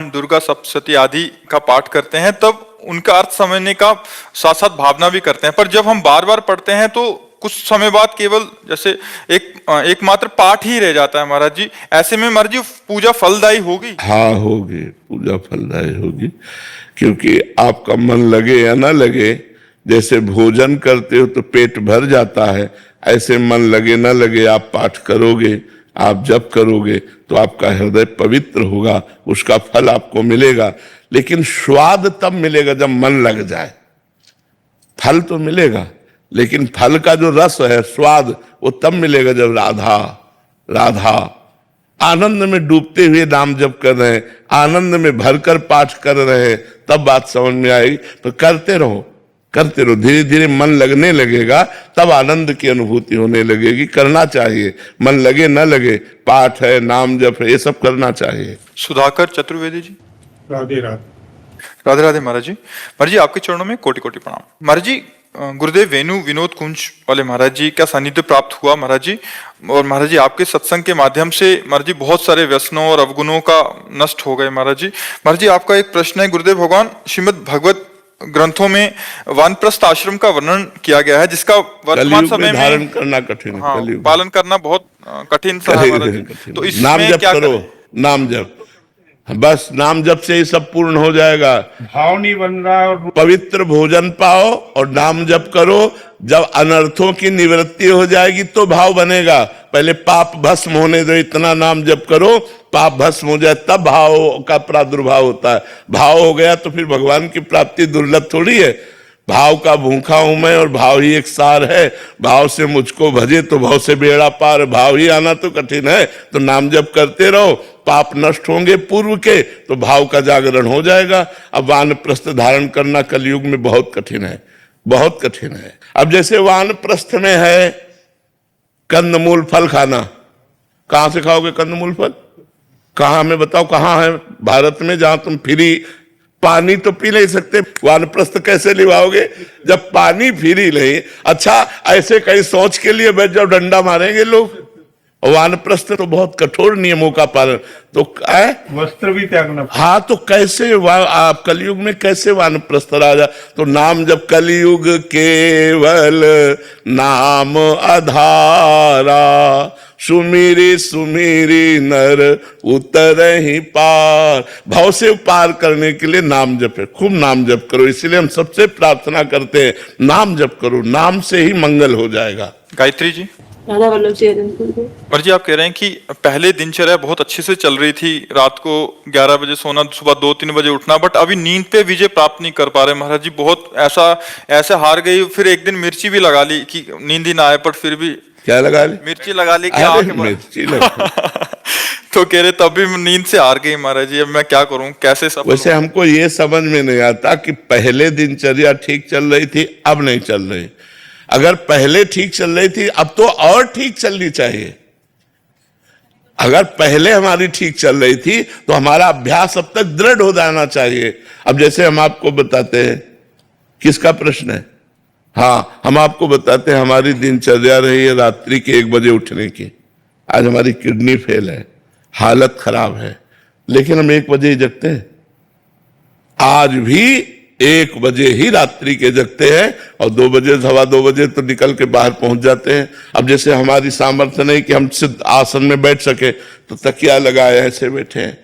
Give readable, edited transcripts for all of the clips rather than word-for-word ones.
दुर्गा सप्तशती आदि का पाठ करते हैं तब उनका अर्थ समझने का साथ साथ भावना भी करते हैं, पर जब हम बार बार पढ़ते हैं तो कुछ समय बाद केवल जैसे एकमात्र पाठ ही रह जाता है महाराज जी। ऐसे में महाराज जी पूजा फलदायी होगी? हाँ होगी, पूजा फलदायी होगी, क्योंकि आपका मन लगे या ना लगे, जैसे भोजन करते हो तो पेट भर जाता है, ऐसे मन लगे ना लगे आप पाठ करोगे, आप जप करोगे तो आपका हृदय पवित्र होगा, उसका फल आपको मिलेगा। लेकिन स्वाद तब मिलेगा जब मन लग जाए। फल तो मिलेगा लेकिन फल का जो रस है, स्वाद, वो तब मिलेगा जब राधा राधा आनंद में डूबते हुए नाम जप कर रहे हैं, आनंद में भरकर पाठ कर रहे हैं, तब बात समझ में आएगी। तो करते रहो, धीरे धीरे मन लगने लगेगा, तब आनंद की अनुभूति होने लगेगी। करना चाहिए, मन लगे न लगे, पाठ है, नाम जप है, ये सब करना चाहिए। सुधाकर चतुर्वेदी जी। राधे राधे। राधे राधे महाराज जी। महाराज जी आपके चरणों में कोटि कोटि प्रणाम। महाराज जी गुरुदेव वेणु विनोद कुंज वाले महाराज जी का सानिध्य प्राप्त हुआ महाराज जी, और महाराज जी आपके सत्संग के माध्यम से महाराज जी बहुत सारे व्यसनों और अवगुणों का नष्ट हो गए महाराज जी। महाराज जी आपका एक प्रश्न है, गुरुदेव भगवान श्रीमद् भगवत ग्रंथों में वानप्रस्थ आश्रम का वर्णन किया गया है, जिसका वर्तमान समय में धारण करना कठिन है, हाँ, पालन करना बहुत कठिन सा है महाराज जी। तो इसमें नाम जप क्या करो, नाम जप, बस नाम जप से ही सब पूर्ण हो जाएगा। भाव नहीं बन रहा और पवित्र भोजन पाओ और नाम जप करो, जब अनर्थों की निवृत्ति हो जाएगी तो भाव बनेगा। पहले पाप भस्म होने दो, इतना नाम जप करो, पाप भस्म हो जाए तब भाव का प्रादुर्भाव होता है। भाव हो गया तो फिर भगवान की प्राप्ति दुर्लभ थोड़ी है। भाव का भूखा हूं मैं और भाव ही एक सार है, भाव से मुझको भजे तो भाव से बेड़ा पार, भाव ही आना तो कठिन है। तो नाम जप करते रहो, पाप नष्ट होंगे पूर्व के तो भाव का जागरण हो जाएगा। अब वानप्रस्थ धारण करना कलयुग में बहुत कठिन है, बहुत कठिन है। अब जैसे वानप्रस्थ में है कंदमूल फल खाना, कहां से खाओगे कंदमूल फल? कहां, हमें बताओ कहां है भारत में जहां तुम फ्री पानी तो पी नहीं सकते? वानप्रस्थ कैसे निभाओगे जब पानी फ्री नहीं? अच्छा ऐसे कहीं सोच के लिए बैठ जाओ, डंडा मारेंगे लोग। वानप्रस्थ तो बहुत कठोर नियमों का पालन, तो वस्त्र भी त्यागना। हाँ, तो कैसे आप कलयुग में कैसे वानप्रस्थ राजा? तो नाम जब कलयुग केवल नाम आधारा, सुमिरी सुमिरी नर उतर ही पार। भाव से पार करने के लिए नाम जप है, खूब नाम जप करो। इसलिए हम सबसे प्रार्थना करते हैं नाम जप करो, नाम से ही मंगल हो जाएगा। गायत्री जी। राधा वल्लभ जी। पर जी आप कह रहे हैं कि पहले दिनचर्या बहुत अच्छे से चल रही थी, रात को 11 बजे सोना, सुबह 2-3 बजे उठना, बट अभी नींद पे विजय प्राप्त नहीं कर पा रहे महाराज जी। बहुत ऐसा हार गई। फिर एक दिन मिर्ची भी लगा ली कि नींद ही ना आए, पर फिर भी क्या लगा ली? मिर्ची लगा ली कि मिर्ची लगा तो कह रहे तब भी नींद से हार गई महाराज जी, अब मैं क्या करूं, कैसे सब? वैसे हमको ये समझ में नहीं आता कि पहले दिनचर्या ठीक चल रही थी, अब नहीं चल रही। अगर पहले ठीक चल रही थी अब तो और ठीक चलनी चाहिए। अगर पहले हमारी ठीक चल रही थी तो हमारा अभ्यास अब तक दृढ़ हो जाना चाहिए। अब जैसे हम आपको बताते हैं, किसका प्रश्न है? हाँ, हम आपको बताते हैं हमारी दिनचर्या रही है रात्रि के 1 बजे उठने की। आज हमारी किडनी फेल है, हालत खराब है, लेकिन हम 1 बजे ही जगते हैं। आज भी 1 बजे ही रात्रि के जगते हैं और 2 बजे, 2:15 बजे तो निकल के बाहर पहुंच जाते हैं। अब जैसे हमारी सामर्थ्य नहीं कि हम सिद्ध आसन में बैठ सके तो तकिया लगाए ऐसे बैठे हैं,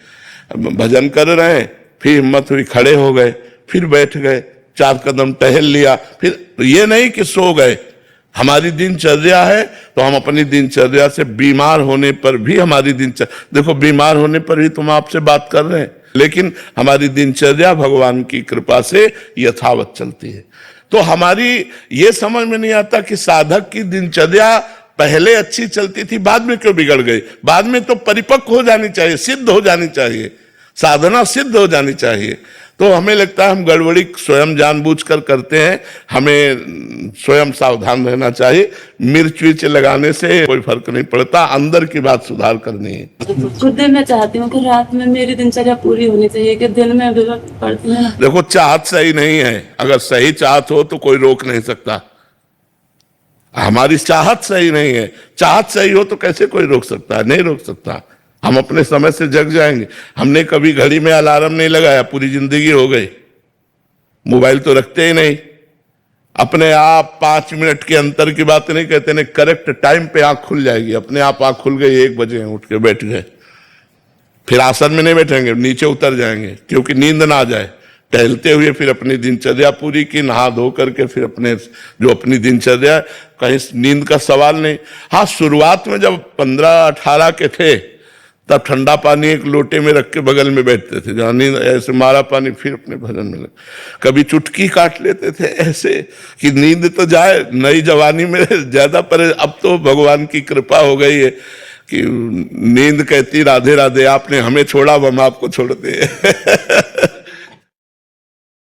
भजन कर रहे हैं, फिर हिम्मत हुई खड़े हो गए, फिर बैठ गए, 4 कदम टहल लिया, फिर ये नहीं कि सो गए। हमारी दिनचर्या है तो हम अपनी दिनचर्या से, बीमार होने पर भी हमारी दिनचर्या, देखो बीमार होने पर भी तुम आपसे बात कर रहे हैं, लेकिन हमारी दिनचर्या भगवान की कृपा से यथावत चलती है। तो हमारी ये समझ में नहीं आता कि साधक की दिनचर्या पहले अच्छी चलती थी, बाद में क्यों बिगड़ गई? बाद में तो परिपक्व हो जानी चाहिए, सिद्ध हो जानी चाहिए, साधना सिद्ध हो जानी चाहिए। तो हमें लगता है हम गड़बड़ी स्वयं जानबूझकर करते हैं, हमें स्वयं सावधान रहना चाहिए। मिर्च विर्च लगाने से कोई फर्क नहीं पड़ता, अंदर की बात सुधार करनी है। गुरुदेव मैं चाहती हूँ कि रात में मेरी दिनचर्या पूरी होनी चाहिए कि दिन में विभक्त पड़ती है। देखो चाहत सही नहीं है, अगर सही चाहत हो तो कोई रोक नहीं सकता। हमारी चाहत सही नहीं है, चाहत सही हो तो कैसे कोई रोक सकता है? नहीं रोक सकता। हम अपने समय से जग जाएंगे। हमने कभी घड़ी में अलार्म नहीं लगाया, पूरी जिंदगी हो गई। मोबाइल तो रखते ही नहीं, अपने आप 5 मिनट के अंतर की बात नहीं कहते, नहीं करेक्ट टाइम पे आंख खुल जाएगी, अपने आप आंख खुल गई, 1 बजे उठ के बैठ गए। फिर आसन में नहीं बैठेंगे, नीचे उतर जाएंगे क्योंकि नींद ना आ जाए। टहलते हुए फिर अपनी दिनचर्या पूरी की, नहा धो करके फिर अपने जो अपनी दिनचर्या, कहीं नींद का सवाल नहीं। हाँ, शुरुआत में जब 15-18 के थे तब ठंडा पानी एक लोटे में रख के बगल में बैठते थे, जहाँ नींद ऐसे मारा पानी, फिर अपने भजन में कभी चुटकी काट लेते थे ऐसे कि नींद तो जाए। नई जवानी में ज्यादा पर अब तो भगवान की कृपा हो गई है कि नींद कहती राधे राधे, आपने हमें छोड़ा, हम आपको छोड़ते हैं।